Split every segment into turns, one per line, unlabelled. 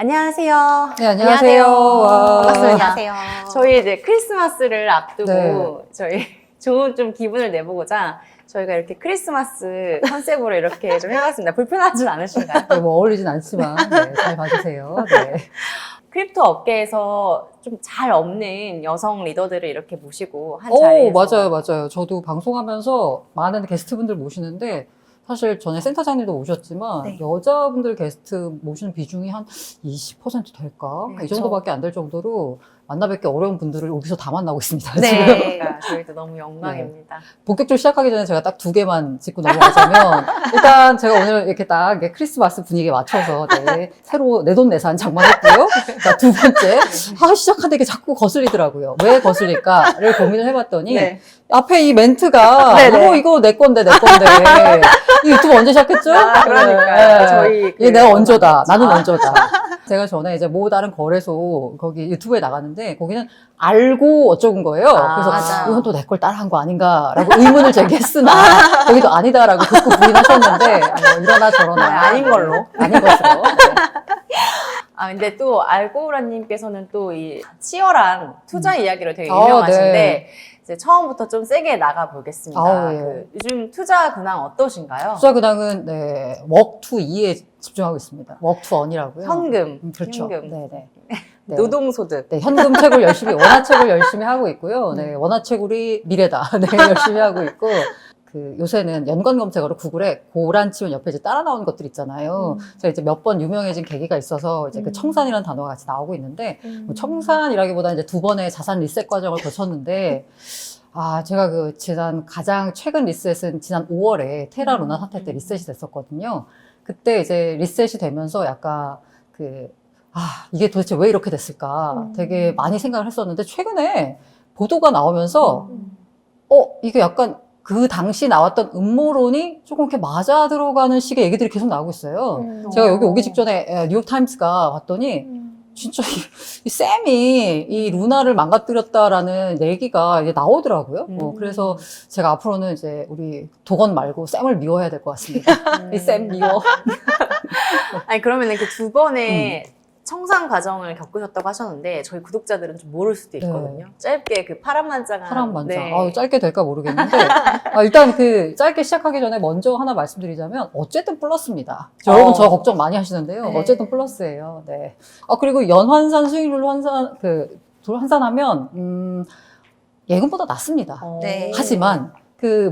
안녕하세요.
네, 안녕하세요. 와.
반갑습니다.
안녕하세요.
저희 이제 크리스마스를 앞두고
네.
저희 좋은 좀 기분을 내보고자 저희가 이렇게 크리스마스 컨셉으로 이렇게 좀 해봤습니다. 불편하진 않으신가요?
네, 뭐 어울리진 않지만 네, 잘 봐주세요. 네.
크립토 업계에서 좀 잘 없는 여성 리더들을 이렇게 모시고 한
오,
자리에서
맞아요. 저도 방송하면서 많은 게스트분들 모시는데 사실 전에 센터장님도 오셨지만
네.
여자분들 게스트 모시는 비중이 한 20% 될까?
네,
이 정도밖에 안 될 정도로 만나 뵙기 어려운 분들을 여기서 다 만나고 있습니다.
네.
지금.
그러니까 저희도 너무 영광입니다.
본격적으로 시작하기 전에 제가 딱 2개만 짚고 넘어가자면 일단 제가 오늘 이렇게 딱 이렇게 크리스마스 분위기에 맞춰서 네, 새로 내돈내산 장만했고요. 자, 두 번째, 시작하는데 이게 자꾸 거슬리더라고요. 왜 거슬릴까를 고민을 해봤더니
네.
앞에 이 멘트가
네네.
이거 내 건데 이 유튜브 언제 시작했죠?
그러니까요.
네.
저희
이게 내가 원조다. 나는 원조다. 제가 전에 이제 모 다른 거래소 거기 유튜브에 나갔는데 거기는 알고 어쩌군 거예요. 그래서
맞아요.
이건 또 내 걸 따라한 거 아닌가라고 의문을 제기했으나 거기도 아니다라고 극구 부인하셨는데 이러나 저러나
네, 아닌 걸로.
아닌 것으로. 네.
근데 또 알고라님께서는 또 이 치열한 투자 이야기로 되게
아,
유명하신데
네.
이제 처음부터 좀 세게 나가 보겠습니다.
아우, 예.
요즘 투자 근황 어떠신가요?
투자 근황은 네, 워크2 2에 집중하고 있습니다. 워크2 on이라고요.
현금,
그렇죠.
현금,
네네. 네.
노동소득.
네, 현금 채굴 열심히, 원화채굴 열심히 하고 있고요. 네, 원화채굴이 미래다. 네, 열심히 하고 있고. 요새는 연관 검색어로 구글에 고란 치면 옆에 이제 따라 나오는 것들 있잖아요. 제가 이제 몇 번 유명해진 계기가 있어서 이제 그 청산이라는 단어가 같이 나오고 있는데, 뭐 청산이라기보다 이제 2번의 자산 리셋 과정을 거쳤는데, 제가 지난 가장 최근 리셋은 지난 5월에 테라 루나 사태 때 리셋이 됐었거든요. 그때 이제 리셋이 되면서 약간 이게 도대체 왜 이렇게 됐을까 되게 많이 생각을 했었는데, 최근에 보도가 나오면서, 이게 약간 그 당시 나왔던 음모론이 조금 이렇게 맞아 들어가는 식의 얘기들이 계속 나오고 있어요. 제가 여기 오기 직전에 뉴욕타임스가 봤더니, 진짜 이 샘이 이 루나를 망가뜨렸다라는 얘기가 이제 나오더라고요. 그래서 제가 앞으로는 이제 우리 도건 말고 샘을 미워해야 될 것 같습니다. 이 샘 미워.
아니 그러면 이렇게 두 번의 청산 과정을 겪으셨다고 하셨는데 저희 구독자들은 좀 모를 수도 있거든요. 짧게 그 파란만장한.
파란만장. 짧게 될까 모르겠는데 일단 짧게 시작하기 전에 먼저 하나 말씀드리자면 어쨌든 플러스입니다. 여러분 저 걱정 많이 하시는데요.
네.
어쨌든 플러스예요. 네. 그리고 연환산 수익률로 환산하면 예금보다 낮습니다.
네.
하지만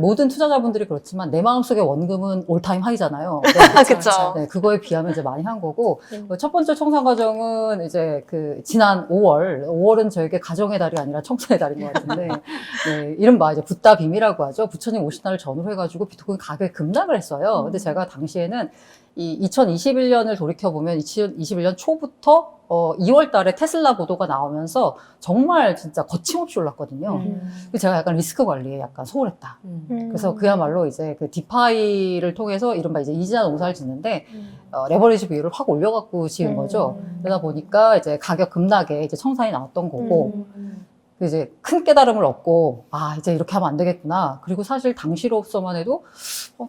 모든 투자자분들이 그렇지만 내 마음속에 원금은 올타임 하이잖아요.
그쵸.
네, 그거에 비하면 이제 많이 한 거고, 첫 번째 청산 과정은 이제 지난 5월은 저에게 가정의 달이 아니라 청산의 달인 것 같은데, 네, 이른바 이제 붓다 빔이라고 하죠. 부처님 50날을 전후로 해가지고 비트코인 가격이 급락을 했어요. 근데 제가 당시에는 이 2021년을 돌이켜보면 2021년 초부터 2월 달에 테슬라 보도가 나오면서 정말 진짜 거침없이 올랐거든요. 그래서 제가 약간 리스크 관리에 약간 소홀했다. 그래서 그야말로 이제 디파이를 통해서 이른바 이제 이자 농사를 짓는데, 레버리지 비율을 확 올려갖고 지은 거죠. 그러다 보니까 이제 가격 급락에 이제 청산이 나왔던 거고, 이제 큰 깨달음을 얻고, 이제 이렇게 하면 안 되겠구나. 그리고 사실 당시로서만 해도,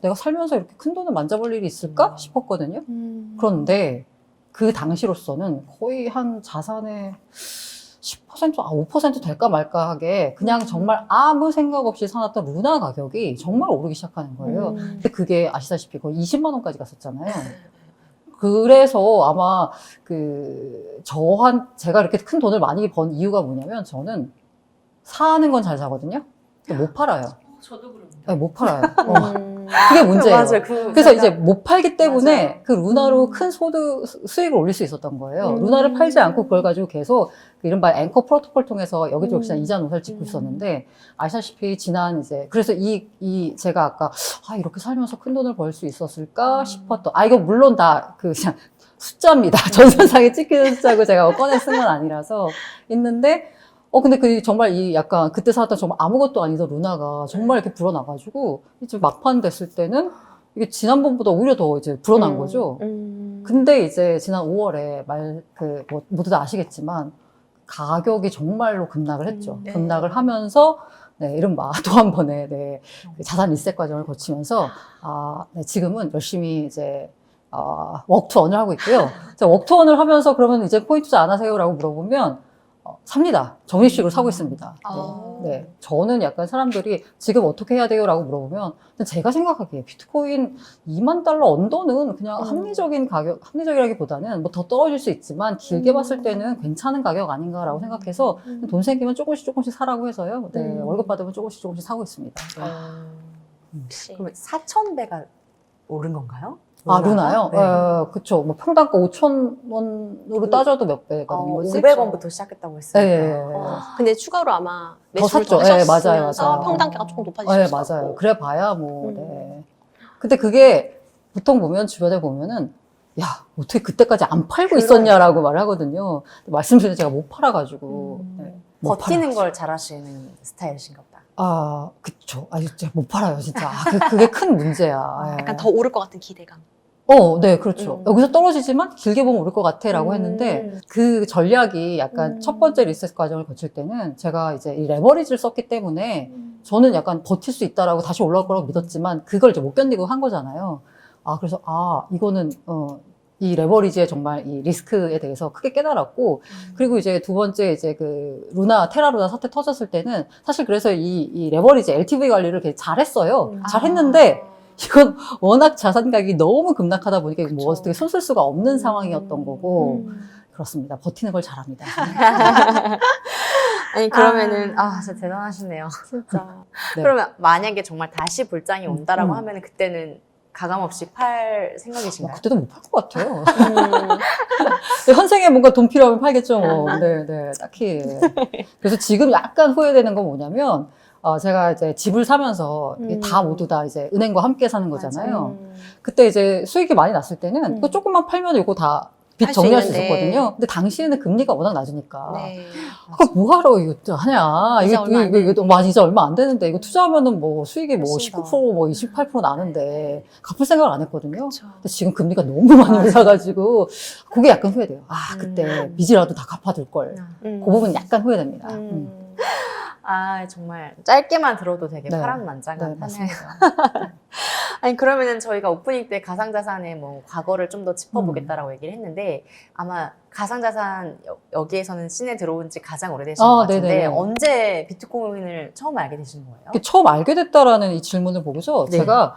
내가 살면서 이렇게 큰 돈을 만져볼 일이 있을까 싶었거든요. 그런데 그 당시로서는 거의 한 자산의 10%, 5% 될까 말까 하게 그냥 정말 아무 생각 없이 사놨던 루나 가격이 정말 오르기 시작하는 거예요. 근데 그게 아시다시피 거의 20만 원까지 갔었잖아요. 그래서 아마 제가 이렇게 큰 돈을 많이 번 이유가 뭐냐면 저는 사는 건 잘 사거든요. 근데 못 팔아요.
저도 그럽니다.
네, 못 팔아요. 그게 문제예요.
맞아요.
그래서 이제 못 팔기 때문에
맞아요.
그 루나로 큰 수익을 올릴 수 있었던 거예요. 루나를 팔지 않고 그걸 가지고 계속 이른바 앵커 프로토콜 통해서 여기저기 그냥 이자 농사를 짓고 있었는데, 아시다시피 그래서 제가 아까 이렇게 살면서 큰 돈을 벌 수 있었을까 싶었던, 이거 물론 다 그냥 숫자입니다. 전선상에 찍히는 숫자고 제가 꺼내 쓴 건 아니라서 있는데, 근데 정말 약간 그때 사왔던 정말 아무것도 아니던 루나가 정말 이렇게 불어나가지고, 이제 막판 됐을 때는 이게 지난번보다 오히려 더 이제 불어난 거죠. 근데 이제 지난 5월에 모두 다 아시겠지만, 가격이 정말로 급락을 했죠.
네.
급락을 하면서, 네, 이른바 또 한 번의, 네, 자산 리셋 과정을 거치면서, 네, 지금은 열심히 이제 웍투언을 하고 있고요. 자, 웍투언을 하면서 그러면 이제 포인트 투자 안 하세요라고 물어보면 삽니다. 적립식으로 사고 있습니다. 네. 저는 약간 사람들이 지금 어떻게 해야 돼요? 라고 물어보면 제가 생각하기에 비트코인 2만 달러 언더는 그냥 합리적인 가격, 합리적이라기보다는 뭐 더 떨어질 수 있지만 길게 봤을 때는 괜찮은 가격 아닌가라고 생각해서 돈 생기면 조금씩 사라고 해서요. 네. 월급 받으면 조금씩 사고 있습니다. 네.
그럼 4,000배가 오른 건가요?
루나요?
네.
그쵸. 뭐 평당가 5,000원으로 따져도 몇 배거든요.
500원부터 시작했다고 했으니까.
네.
근데 추가로 아마
더
매수를
샀죠.
더
네,
하셨으면서
맞아요.
평단가가 조금
네,
높아지실 수
맞아요.
있고.
그래 봐야 뭐, 네. 근데 그게 보통 보면 주변에 보면은 야, 어떻게 그때까지 안 팔고 있었냐라고 말을 하거든요. 말씀드린 제가 못 팔아가지고. 네, 못
버티는 걸 잘하시는 스타일이신가 보다.
그쵸. 진짜 못 팔아요, 진짜. 그게 큰 문제야.
약간 더 오를 것 같은 기대감.
네, 그렇죠. 여기서 떨어지지만 길게 보면 오를 것 같아 라고 했는데 그 전략이 약간 첫 번째 리셋 과정을 거칠 때는 제가 이제 이 레버리지를 썼기 때문에 저는 약간 버틸 수 있다라고 다시 올라올 거라고 믿었지만 그걸 이제 못 견디고 한 거잖아요. 그래서 이거는 이 레버리지의 정말 이 리스크에 대해서 크게 깨달았고, 그리고 이제 두 번째 이제 그 테라 루나 사태 터졌을 때는 사실 그래서 이 레버리지 LTV 관리를 되게 잘했어요. 잘했는데, 이건 워낙 자산 가격이 너무 급락하다 보니까 뭐 어떻게 손 쓸 수가 없는 상황이었던 거고, 그렇습니다. 버티는 걸 잘합니다.
아니, 그러면은, 진짜 대단하시네요.
진짜.
네.
그러면 만약에 정말 다시 불장이 온다라고 하면은 그때는 가감없이 팔 생각이신가요?
그때도 못 팔 것 같아요. 현생에 뭔가 돈 필요하면 팔겠죠, 뭐. 네, 딱히. 그래서 지금 약간 후회되는 건 뭐냐면, 제가 이제 집을 사면서 이게 다 모두 다 이제 은행과 함께 사는 거잖아요. 그때 이제 수익이 많이 났을 때는 이거 조금만 팔면 이거 다 빚
할수
정리할 수
있는데.
있었거든요. 근데 당시에는 금리가 워낙 낮으니까.
네.
그거 뭐하러 이거 하냐.
이자 얼마 안
이자 얼마 안 되는데, 이거 투자하면은 뭐 수익이 뭐
훨씬 더.
19%, 뭐 28% 나는데, 갚을 생각을 안 했거든요.
그쵸.
근데 지금 금리가 너무 많이 올라가지고, 그게 약간 후회돼요. 그때 빚이라도 다 갚아둘 걸. 그 부분 약간 후회됩니다.
정말 짧게만 들어도 되게
네.
파란만장하네요.
맞습니다.
아니, 그러면은 저희가 오프닝 때 가상자산의 뭐 과거를 좀 더 짚어보겠다라고 얘기를 했는데, 아마 가상자산 여기에서는 씬에 들어온 지 가장 오래되신 것 같은데,
네네네.
언제 비트코인을 처음 알게 되신 거예요?
이게 처음 알게 됐다라는 이 질문을 보고서
네.
제가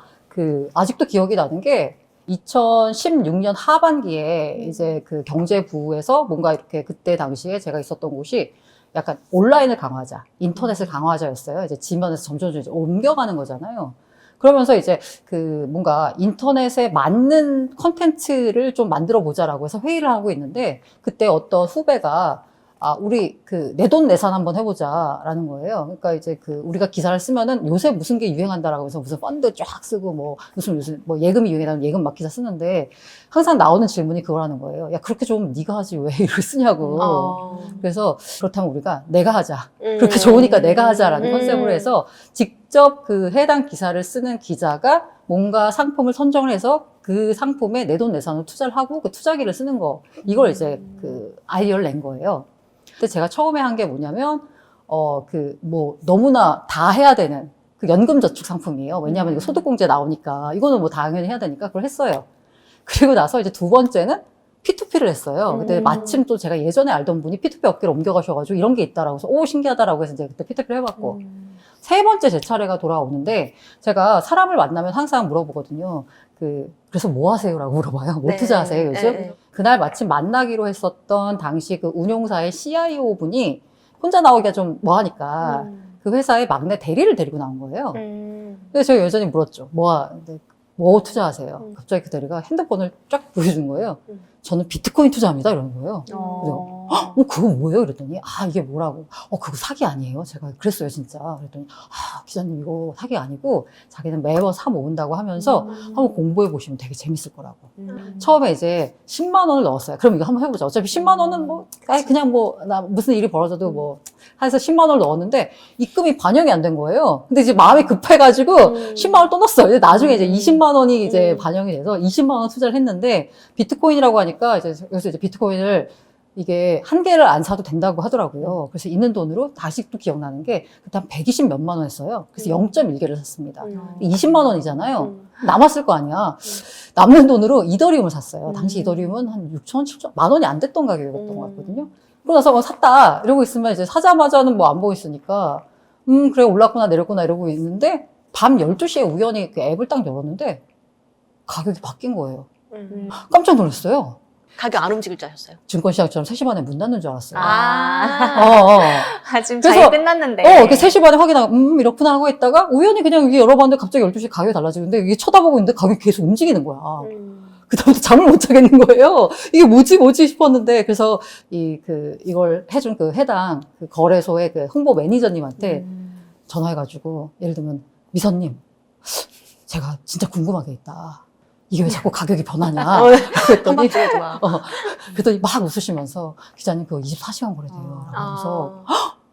아직도 기억이 나는 게 2016년 하반기에 이제 그 경제부에서 뭔가 이렇게 그때 당시에 제가 있었던 곳이 약간 온라인을 강화하자, 인터넷을 강화하자였어요. 이제 지면에서 점점 이제 옮겨가는 거잖아요. 그러면서 이제 뭔가 인터넷에 맞는 컨텐츠를 좀 만들어 보자라고 해서 회의를 하고 있는데, 그때 어떤 후배가 우리 내돈내산 한번 해보자라는 거예요. 그러니까 이제 우리가 기사를 쓰면은 요새 무슨 게 유행한다라고 해서 무슨 펀드 쫙 쓰고 뭐 무슨 뭐 예금이 유행이라면 예금 막 기사 쓰는데, 항상 나오는 질문이 그거라는 거예요. 야, 그렇게 좋으면 네가 하지 왜 이걸 쓰냐고. 그래서 그렇다면 우리가 내가 하자. 그렇게 좋으니까 내가 하자라는 컨셉으로 해서 직접 해당 기사를 쓰는 기자가 뭔가 상품을 선정을 해서 그 상품에 내돈내산으로 투자를 하고 그 투자기를 쓰는 거, 이걸 이제 아이디어를 낸 거예요. 근데 제가 처음에 한 게 뭐냐면, 뭐 너무나 다 해야 되는 연금저축 상품이에요. 왜냐하면 이거 소득공제 나오니까 이거는 뭐 당연히 해야 되니까 그걸 했어요. 그리고 나서 이제 두 번째는 P2P를 했어요. 근데 마침 또 제가 예전에 알던 분이 P2P 업계로 옮겨가셔가지고 이런 게 있다라고 해서 신기하다라고 해서 이제 그때 P2P를 해봤고, 세 번째 제 차례가 돌아오는데 제가 사람을 만나면 항상 물어보거든요. 그래서 뭐 하세요라고 물어봐요. 뭐 투자하세요 요즘? 그날 마침 만나기로 했었던 당시 운용사의 CIO 분이 혼자 나오기가 좀 뭐하니까 그 회사의 막내 대리를 데리고 나온 거예요. 그래서 제가 여전히 물었죠. 뭐 투자하세요? 갑자기 그 대리가 핸드폰을 쫙 보여준 거예요. 저는 비트코인 투자합니다. 이러는 거예요. 그래서 그거 뭐예요? 그랬더니 이게 뭐라고? 그거 사기 아니에요? 제가 그랬어요, 진짜. 그랬더니 기자님 이거 사기 아니고 자기는 매번 사 모은다고 하면서 한번 공부해 보시면 되게 재밌을 거라고. 처음에 이제 10만 원을 넣었어요. 그럼 이거 한번 해보자. 어차피 10만 원은 그냥 나 무슨 일이 벌어져도 해서 10만 원을 넣었는데 입금이 반영이 안 된 거예요. 근데 이제 마음이 급해가지고 10만 원을 또 넣었어요. 근데 나중에 이제 20만 원이 이제 반영이 돼서 20만 원 투자를 했는데, 비트코인이라고 하니까 그래서 이제 비트코인을 이게 한 개를 안 사도 된다고 하더라고요. 그래서 있는 돈으로 아직도 기억나는 게 그때 한 120 몇만 원 했어요. 그래서 0.1개를 샀습니다. 20만 원이잖아요. 남았을 거 아니야. 남는 돈으로 이더리움을 샀어요. 당시 이더리움은 한 6천 원, 7천 만 원이 안 됐던 가격이었던 것 같거든요. 그러고 나서 샀다 이러고 있으면 이제 사자마자는 뭐 안 보고 있으니까 그래 올랐구나 내렸구나 이러고 있는데 밤 12시에 우연히 그 앱을 딱 열었는데 가격이 바뀐 거예요. 깜짝 놀랐어요.
가격 안 움직일 줄 아셨어요?
증권시장처럼 3시 반에 문 닫는 줄 알았어요.
지금
그래서-
잘 끝났는데.
이렇게 3시 반에 확인하고, 이렇구나 하고 있다가, 우연히 그냥 이게 열어봤는데 갑자기 12시에 가격이 달라지는데, 이게 쳐다보고 있는데 가격이 계속 움직이는 거야. 그다음부터 잠을 못 자겠는 거예요. 이게 뭐지 싶었는데, 그래서 이걸 해준 그 해당 그 거래소의 그 홍보 매니저님한테 전화해가지고, 예를 들면, 미선님, 제가 진짜 궁금한 게 있다. 이게 왜 자꾸 가격이 변하냐? 그랬더니,
한밤중에도 막.
그랬더니 막 웃으시면서, 기자님 그거 24시간 거래돼요. 라고 하면서,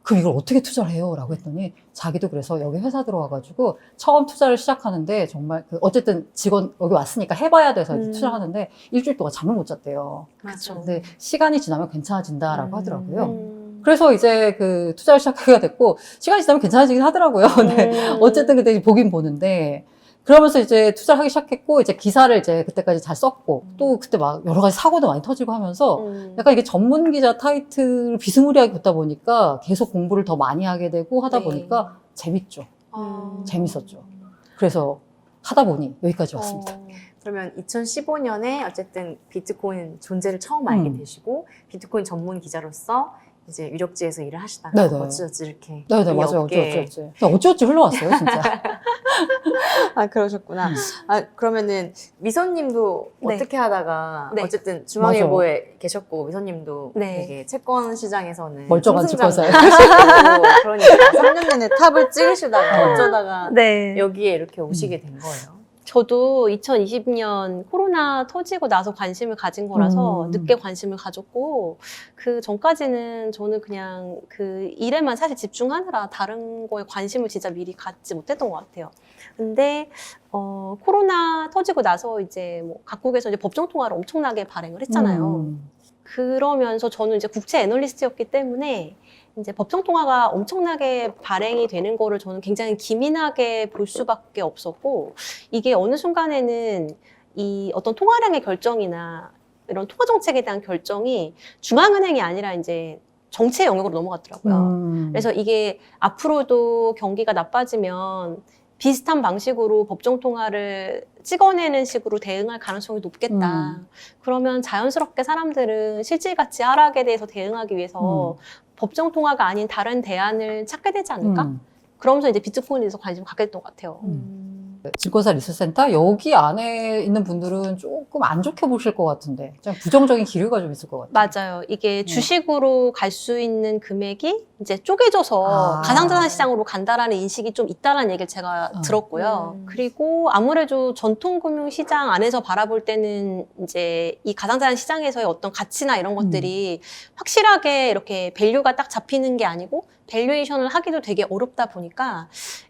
그럼 이걸 어떻게 투자를 해요? 라고 했더니 자기도 그래서 여기 회사 들어와가지고 처음 투자를 시작하는데 정말 어쨌든 직원 여기 왔으니까 해봐야 돼서 이제 투자하는데 일주일 동안 잠을 못 잤대요.
그렇죠.
근데 시간이 지나면 괜찮아진다라고 하더라고요. 그래서 이제 그 투자를 시작하게 됐고 시간이 지나면 괜찮아지긴 하더라고요. 근데 어쨌든 그때 보긴 보는데 그러면서 이제 투자를 하기 시작했고 이제 기사를 이제 그때까지 잘 썼고 또 그때 막 여러 가지 사고도 많이 터지고 하면서 약간 이게 전문 기자 타이틀을 비스무리하게 붙다 보니까 계속 공부를 더 많이 하게 되고 하다
네.
보니까 재밌죠. 재밌었죠. 그래서 하다 보니 여기까지 왔습니다.
그러면 2015년에 어쨌든 비트코인 존재를 처음 알게 되시고 비트코인 전문 기자로서 이제 유력지에서 일을 하시다가
네네.
어찌어찌 이렇게
네네,
이
맞아요.
업계에-
어찌어찌 흘러왔어요, 진짜.
아 그러셨구나. 아 그러면은 미선님도
네.
어떻게 하다가
네.
어쨌든 중앙일보에 계셨고 미선님도
네.
되게 채권 시장에서는
멀쩡한
승승장구
증권사예요.
하시고 그러니까 3년 내내 탑을 찍으시다가 어쩌다가
네.
여기에 이렇게 오시게 된 거예요.
저도 2020년 코로나 터지고 나서 관심을 가진 거라서 늦게 관심을 가졌고 그 전까지는 저는 그냥 그 일에만 사실 집중하느라 다른 거에 관심을 진짜 미리 갖지 못했던 것 같아요. 근데 코로나 터지고 나서 이제 뭐 각국에서 이제 법정 통화를 엄청나게 발행을 했잖아요. 그러면서 저는 이제 국제 애널리스트였기 때문에 이제 법정 통화가 엄청나게 발행이 되는 거를 저는 굉장히 기민하게 볼 수밖에 없었고 이게 어느 순간에는 이 어떤 통화량의 결정이나 이런 통화 정책에 대한 결정이 중앙은행이 아니라 이제 정치의 영역으로 넘어갔더라고요. 그래서 이게 앞으로도 경기가 나빠지면 비슷한 방식으로 법정 통화를 찍어내는 식으로 대응할 가능성이 높겠다. 그러면 자연스럽게 사람들은 실질가치 하락에 대해서 대응하기 위해서 법정 통화가 아닌 다른 대안을 찾게 되지 않을까? 그러면서 이제 비트코인에 대해서 관심을 갖게 됐던 것 같아요.
증권사 리서치센터 여기 안에 있는 분들은 조금 안 좋게 보실 것 같은데 좀 부정적인 기류가 좀 있을 것 같아요.
맞아요. 이게 주식으로 갈 수 있는 금액이 이제 쪼개져서 가상자산 시장으로 간다라는 인식이 좀 있다라는 얘기를 제가 들었고요. 그리고 아무래도 전통금융 시장 안에서 바라볼 때는 이제 이 가상자산 시장에서의 어떤 가치나 이런 것들이 확실하게 이렇게 밸류가 딱 잡히는 게 아니고 밸류에이션을 하기도 되게 어렵다 보니까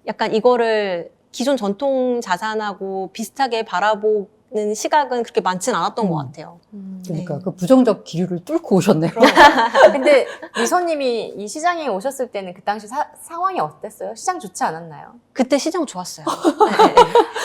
약간 이거를 기존 전통 자산하고 비슷하게 바라보는 시각은 그렇게 많지는 않았던 것 같아요.
그러니까 그 부정적 기류를 뚫고 오셨네요.
근데 미선님이 이 시장에 오셨을 때는 그 당시 상황이 어땠어요? 시장 좋지 않았나요?
그때 시장 좋았어요. 네.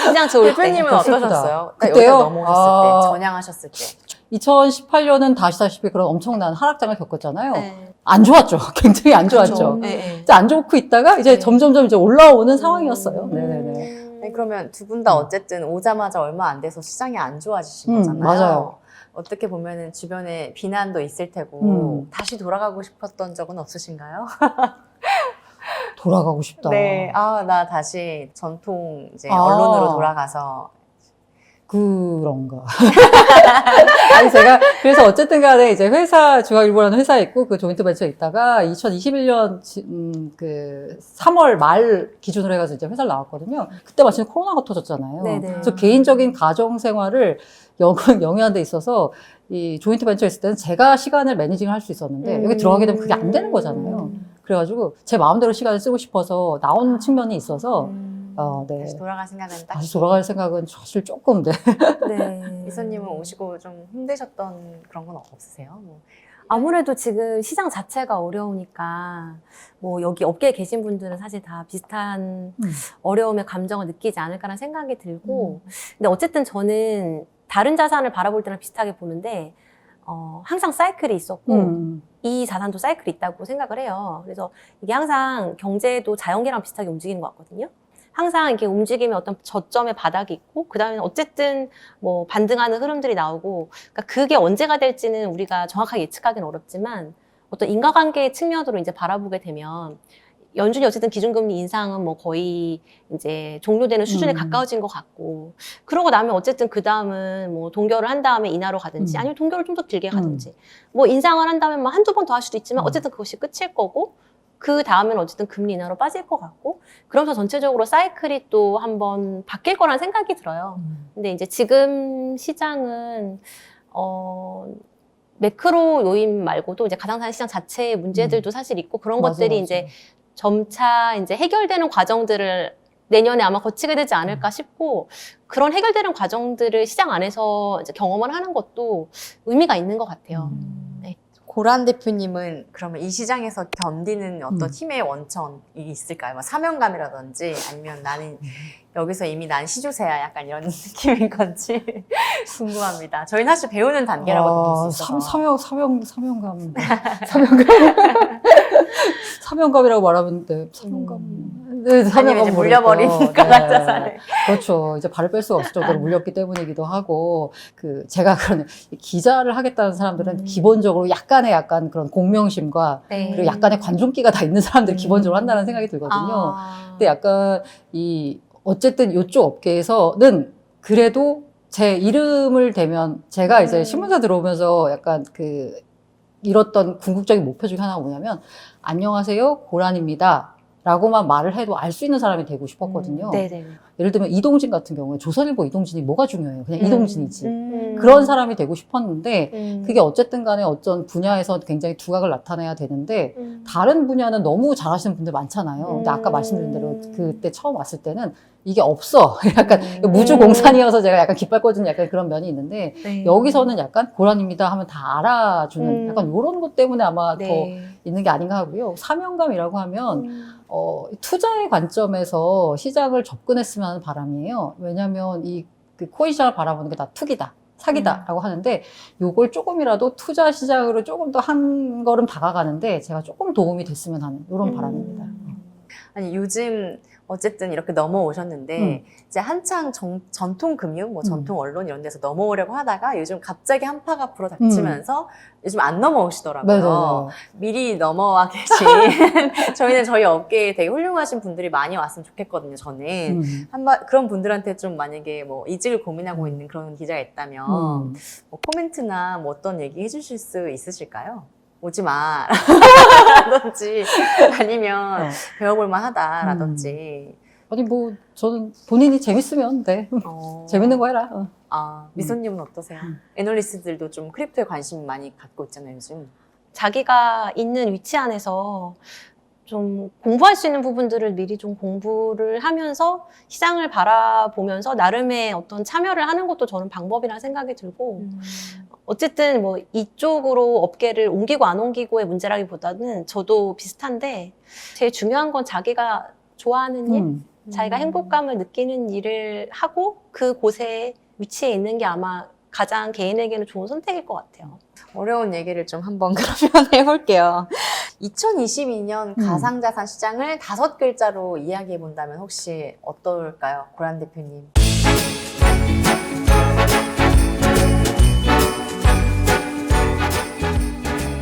시장 좋을 때.
대표님은 어떠셨어요?
그때요?
여기가 넘어오셨을 때, 전향하셨을 때.
2018년은 다시다시피 그런 엄청난 하락장을 겪었잖아요.
네.
안 좋았죠. 굉장히 안 좋았죠.
그렇죠. 네.
이제 안 좋고 있다가 이제
네.
점점점 이제 올라오는 상황이었어요. 네네네.
네, 그러면 두 분 다 어쨌든 오자마자 얼마 안 돼서 시장이 안 좋아지신 거잖아요.
맞아요.
어떻게 보면은 주변에 비난도 있을 테고 다시 돌아가고 싶었던 적은 없으신가요?
돌아가고 싶다.
네, 나 다시 전통 이제
아.
언론으로 돌아가서
그런가. 아니, 제가, 그래서 어쨌든 간에 이제 중앙일보라는 회사에 있고, 그 조인트 벤처에 있다가, 2021년, 그, 3월 말 기준으로 해가지고 이제 회사를 나왔거든요. 그때 마침 코로나가 터졌잖아요.
네네.
그래서 개인적인 가정 생활을 영위하는 데 있어서, 이 조인트 벤처에 있을 때는 제가 시간을 매니징 할 수 있었는데, 여기 들어가게 되면 그게 안 되는 거잖아요. 그래가지고, 제 마음대로 시간을 쓰고 싶어서 나온 측면이 있어서, 네.
다시 돌아갈 생각은 딱.
다시 돌아갈 생각은 사실 조금, 네.
미선님은 오시고 좀 힘드셨던 그런 건 없으세요? 뭐,
아무래도 지금 시장 자체가 어려우니까 뭐 여기 업계에 계신 분들은 사실 다 비슷한 어려움의 감정을 느끼지 않을까라는 생각이 들고 근데 어쨌든 저는 다른 자산을 바라볼 때랑 비슷하게 보는데 항상 사이클이 있었고 이 자산도 사이클이 있다고 생각을 해요. 그래서 이게 항상 경제도 자연계랑 비슷하게 움직이는 것 같거든요. 항상 이렇게 움직이면 어떤 저점의 바닥이 있고 그 다음에 어쨌든 뭐 반등하는 흐름들이 나오고 그러니까 그게 언제가 될지는 우리가 정확하게 예측하기는 어렵지만 어떤 인과관계의 측면으로 이제 바라보게 되면 연준이 어쨌든 기준금리 인상은 뭐 거의 이제 종료되는 수준에 가까워진 것 같고 그러고 나면 어쨌든 그 다음은 뭐 동결을 한 다음에 인하로 가든지 아니면 동결을 좀 더 길게 가든지 뭐 인상을 한 다음에 뭐 한두 번 더 할 수도 있지만 어쨌든 그것이 끝일 거고 그 다음에는 어쨌든 금리 인하로 빠질 것 같고 그러면서 전체적으로 사이클이 또 한번 바뀔 거라는 생각이 들어요. 근데 이제 지금 시장은 매크로 요인 말고도 이제 가상자산 시장 자체의 문제들도 사실 있고 그런 것들이 이제 점차 이제 해결되는 과정들을 내년에 아마 거치게 되지 않을까 싶고 그런 해결되는 과정들을 시장 안에서 이제 경험을 하는 것도 의미가 있는 것 같아요. 네.
고란 대표님은 그러면 이 시장에서 견디는 어떤 힘의 원천이 있을까요? 뭐 사명감이라든지 아니면 나는 여기서 이미 난 시조새야 약간 이런 느낌인 건지 궁금합니다. 저희는 사실 배우는 단계라고 느낄 수 있어서.
사명감. 사명감이라고 말하면 돼. 사명감. 네,
아니면 이제 물려버리는 가상자산을.
그렇죠. 이제 발을 뺄 수가 없을 정도로 물렸기 때문이기도 하고, 제가 그런 기자를 하겠다는 사람들은 기본적으로 약간 그런 공명심과
네.
그리고 약간의 관종기가 다 있는 사람들이 기본적으로 한다는 생각이 들거든요. 근데 약간 어쨌든 이쪽 업계에서는 그래도 제 이름을 대면 제가 이제 신문사 들어오면서 약간 잃었던 궁극적인 목표 중에 하나가 뭐냐면 안녕하세요 고란입니다 라고만 말을 해도 알 수 있는 사람이 되고 싶었거든요.
네네.
예를 들면 이동진 같은 경우에 조선일보 이동진이 뭐가 중요해요. 그냥 이동진이지. 그런 사람이 되고 싶었는데 그게 어쨌든 간에 어떤 분야에서 굉장히 두각을 나타내야 되는데 다른 분야는 너무 잘하시는 분들 많잖아요. 근데 아까 말씀드린 대로 그때 처음 왔을 때는 이게 없어. 약간 무주공산이어서 제가 약간 깃발 꽂은 약간 그런 면이 있는데
네.
여기서는 약간 고란입니다 하면 다 알아주는 약간 이런 것 때문에 아마
네.
더 있는 게 아닌가 하고요. 사명감이라고 하면 투자의 관점에서 시장을 접근했으면 하는 바람이에요. 왜냐하면 그 코인 시장을 바라보는 게 다 투기다. 사기다라고 하는데 요걸 조금이라도 투자 시장으로 조금 더 한 걸음 다가가는데 제가 조금 도움이 됐으면 하는 이런 바람입니다.
아니 요즘 어쨌든 이렇게 넘어오셨는데 이제 한창 전통 금융, 뭐 전통 언론 이런 데서 넘어오려고 하다가 요즘 갑자기 한파가 불어닥치면서 요즘 안 넘어오시더라고요.
네네.
미리 넘어와 계신 저희는 저희 업계에 되게 훌륭하신 분들이 많이 왔으면 좋겠거든요. 저는 그런 분들한테 좀 만약에 뭐 이직을 고민하고 있는 그런 기자가 있다면 뭐 코멘트나 뭐 어떤 얘기 해주실 수 있으실까요? 오지 마 라든지 아니면 배워볼만 하다라든지
아니 뭐 저는 본인이 재밌으면 돼. 재밌는 거 해라.
미소님은 어떠세요? 애널리스트들도 좀 크립토에 관심 많이 갖고 있잖아요 요즘.
자기가 있는 위치 안에서 좀 공부할 수 있는 부분들을 미리 좀 공부를 하면서 시장을 바라보면서 나름의 어떤 참여를 하는 것도 저는 방법이라는 생각이 들고 어쨌든 뭐 이쪽으로 업계를 옮기고 안 옮기고의 문제라기보다는 저도 비슷한데 제일 중요한 건 자기가 좋아하는 일, 자기가 행복감을 느끼는 일을 하고 그곳에 위치해 있는 게 아마 가장 개인에게는 좋은 선택일 것 같아요.
어려운 얘기를 좀 한번 그러면 해볼게요. 2022년 가상자산 시장을 5글자로 이야기해 본다면 혹시 어떨까요? 고란 대표님.